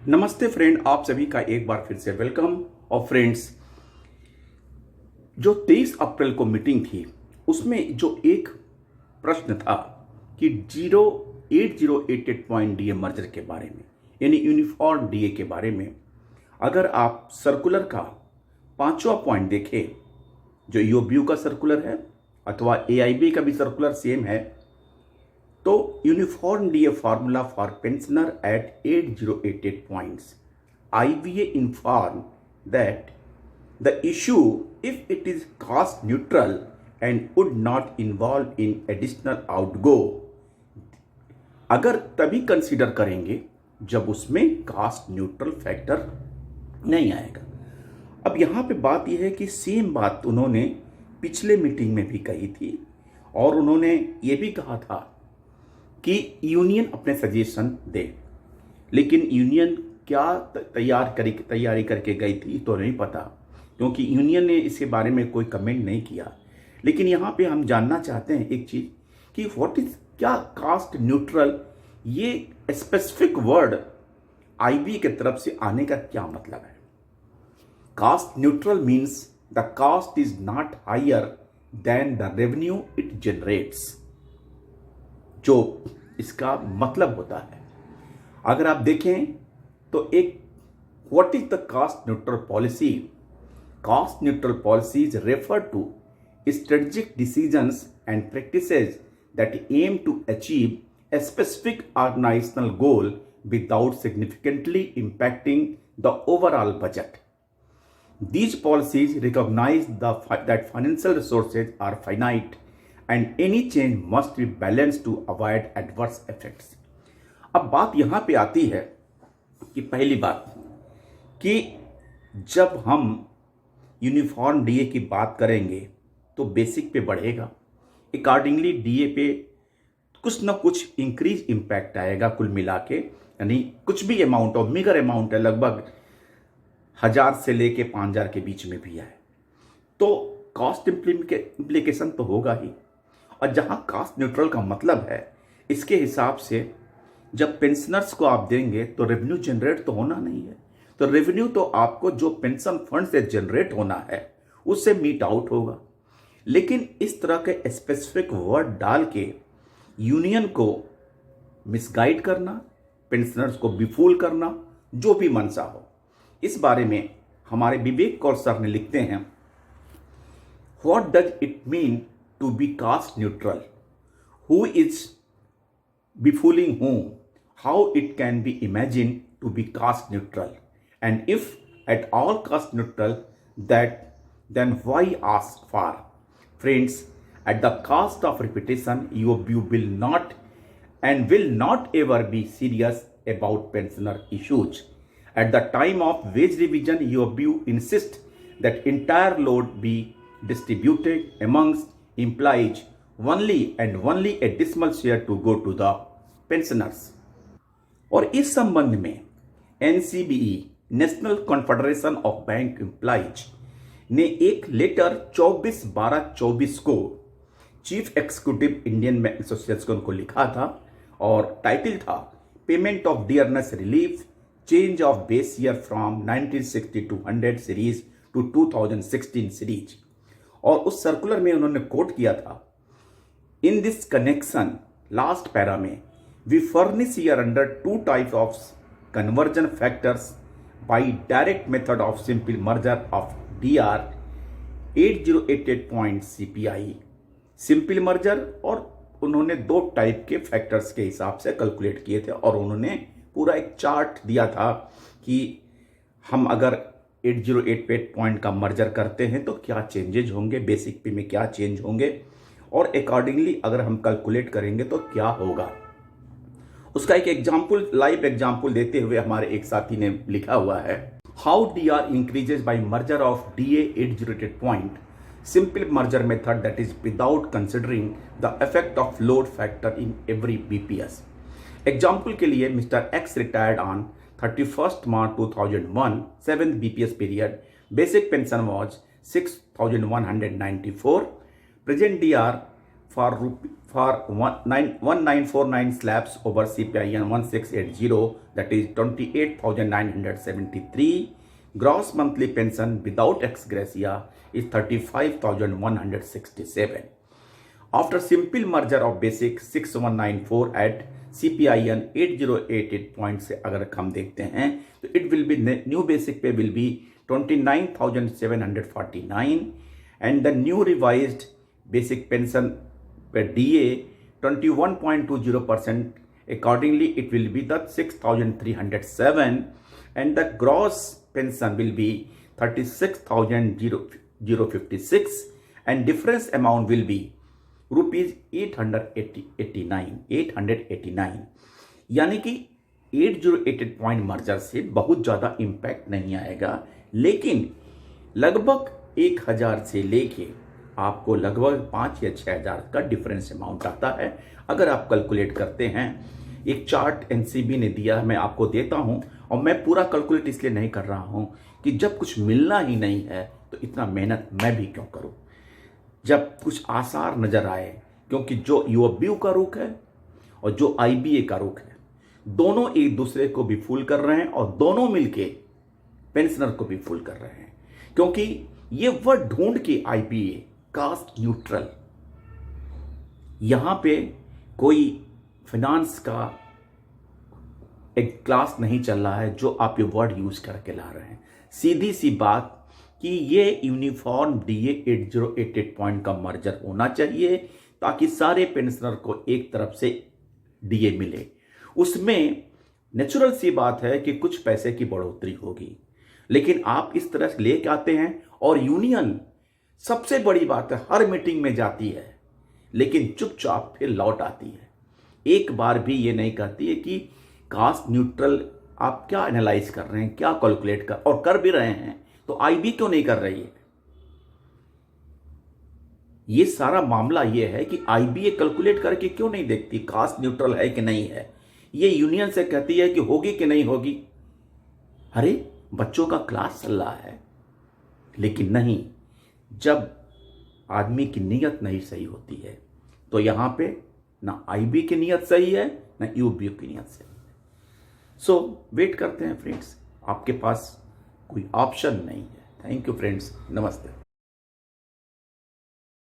नमस्ते फ्रेंड, आप सभी का एक बार फिर से वेलकम। और फ्रेंड्स, जो 23 अप्रैल को मीटिंग थी उसमें जो एक प्रश्न था कि 8088 पॉइंट डीए मर्जर के बारे में, यानी यूनिफॉर्म डीए के बारे में, अगर आप सर्कुलर का 5वां पॉइंट देखें, जो यूओबीयू का सर्कुलर है अथवा एआईबी का भी सर्कुलर सेम है, तो uniform DA formula for pensioner at 8088 points, IVA informed that the issue, if it is cost neutral and would not involve in additional outgo, अगर तभी कंसीडर करेंगे जब उसमें कास्ट न्यूट्रल फैक्टर नहीं आएगा। अब यहाँ पे बात यह है कि सेम बात उन्होंने पिछले मीटिंग में भी कही थी और उन्होंने ये भी कहा था कि यूनियन अपने सजेशन दे, लेकिन यूनियन क्या तैयारी करके गई थी तो नहीं पता, क्योंकि यूनियन ने इसके बारे में कोई कमेंट नहीं किया। लेकिन यहाँ पे हम जानना चाहते हैं एक चीज़ कि व्हाट इज क्या कास्ट न्यूट्रल, ये स्पेसिफिक वर्ड आईबी के तरफ से आने का क्या मतलब है। Cost neutral means the cost is not higher than the revenue it generates, जो इसका मतलब होता है। अगर आप देखें तो एक what is the cost neutral policy, cost neutral policies refer to strategic decisions and practices that aim to achieve a specific organisational goal without significantly impacting the overall budget. These policies recognize that financial resources are finite and any change must be balanced to avoid adverse effects. अब बात यहाँ पे आती है कि पहली बात कि जब हम यूनिफॉर्म डीए की बात करेंगे तो बेसिक पे बढ़ेगा, अकॉर्डिंगली डीए पे कुछ ना कुछ इंक्रीज इम्पैक्ट आएगा कुल मिला के, यानी कुछ भी अमाउंट और मेगर अमाउंट है, लगभग 1000 से लेके 5000 के बीच में भी है, तो कॉस्ट इम्प्लीकेशन तो होगा ही। और जहां कास्ट न्यूट्रल का मतलब है, इसके हिसाब से जब पेंशनर्स को आप देंगे तो रेवेन्यू जनरेट तो होना नहीं है, तो रेवेन्यू तो आपको जो पेंशन फंड से जनरेट होना है उससे मीट आउट होगा। लेकिन इस तरह के स्पेसिफिक वर्ड डाल के यूनियन को मिसगाइड करना, पेंशनर्स को बिफूल करना, जो भी मनसा हो, इस बारे में हमारे विवेक कौर सर ने लिखते हैं, what does it mean to be cost neutral, who is befooling whom, how it can be imagined to be cost neutral, and if at all cost neutral, then why ask for? Friends, at the cost of repetition, you will not and will not ever be serious about pensioner issues. At the time of wage revision, you insist that entire load be distributed amongst employees only and only a decimal share to go to the pensioners. और इस संबंध में NCBE, national confederation of bank employees, ने एक letter 24/12/24 को chief executive Indian bank association को लिखा था और टाइटल था payment of dearness relief, change of base year from 1960-100 series to 2016 series. और उस सर्कुलर में उन्होंने कोट किया था, in this connection, last para में, we furnish here under two types of conversion factors by direct method of simple merger of DR 8088 point CPI, simple merger, और उन्होंने 2 type के फैक्टर्स के हिसाब से कैलकुलेट किए थे और उन्होंने पूरा एक चार्ट दिया था कि हम अगर 8088 पॉइंट का मर्जर करते हैं तो क्या चेंजेज होंगे, बेसिक पे में क्या चेंज होंगे, और अकॉर्डिंगली अगर हम कैलकुलेट करेंगे तो क्या होगा। उसका एक एग्जाम्पल, लाइव एग्जाम्पल देते हुए हमारे एक साथी ने लिखा हुआ है, how DR increases by merger of DA 8088 point, simple merger method that is without considering the effect of load factor in every BPS. Example के लिए, mister X retired on 31st March 2001, 7th BPS period, basic pension was 6,194, present DR for 1949 slabs over CPIN 1680, that is 28,973. Gross monthly pension without ex gratia is 35,167. After simple merger of basic 6194 at CPIN 8088 point से अगर हम देखते हैं तो it will be new basic pay will be 29,749 and the new revised basic pension per DA 21.20%. Accordingly, it will be the 6,307 and the gross pension will be 36,056 and difference amount will be rupees 889. यानी कि 8088 point merger से बहुत ज़्यादा impact नहीं आएगा, लेकिन लगभग 1000 से लेके आपको लगभग 5 या 6,000 का डिफरेंस अमाउंट आता है अगर आप कैलकुलेट करते हैं। एक चार्ट एनसीबी ने दिया, मैं आपको देता हूं, और मैं पूरा कैलकुलेट इसलिए नहीं कर रहा हूं कि जब कुछ मिलना ही नहीं है तो इतना मेहनत मैं भी क्यों करूं, जब कुछ आसार नजर आए, क्योंकि जो यूओबीयू का रुख है और जो आईबीए का रुख है, दोनों एक दूसरे को भी फूल कर रहे हैं और दोनों मिलके पेंशनर को भी फूल कर रहे हैं, क्योंकि ये वर्ड ढूंढ के आईबीए कास्ट न्यूट्रल, यहां पे कोई फाइनेंस का एक क्लास नहीं चल रहा है जो आप ये वर्ड यूज करके ला रहे हैं। सीधी सी बात कि ये यूनिफॉर्म डीए 8088 पॉइंट का मर्जर होना चाहिए ताकि सारे पेंशनर को एक तरफ से डीए मिले। उसमें नेचुरल सी बात है कि कुछ पैसे की बढ़ोतरी होगी, लेकिन आप इस तरह से लेके आते हैं और यूनियन सबसे बड़ी बात है हर मीटिंग में जाती है लेकिन चुपचाप फिर लौट आती है, एक बार भी ये नहीं कहती है कि कास्ट न्यूट्रल आप क्या एनालाइज कर रहे हैं, क्या कैलकुलेट कर, और कर भी रहे हैं तो आईबी क्यों नहीं कर रही है। ये सारा मामला ये है कि आईबीए कैलकुलेट करके क्यों नहीं देखती कास्ट न्यूट्रल है कि नहीं है। ये यूनियन से कहती है कि होगी कि नहीं होगी। अरे बच्चों का क्लास चल रहा है, लेकिन नहीं, जब आदमी की नीयत नहीं सही होती है तो यहां पे ना आईबी की नीयत सही है ना यूबीयू की नीयत सही है। सो वेट करते हैं फ्रेंड्स, आपके पास कोई ऑप्शन नहीं है। थैंक यू फ्रेंड्स, नमस्ते।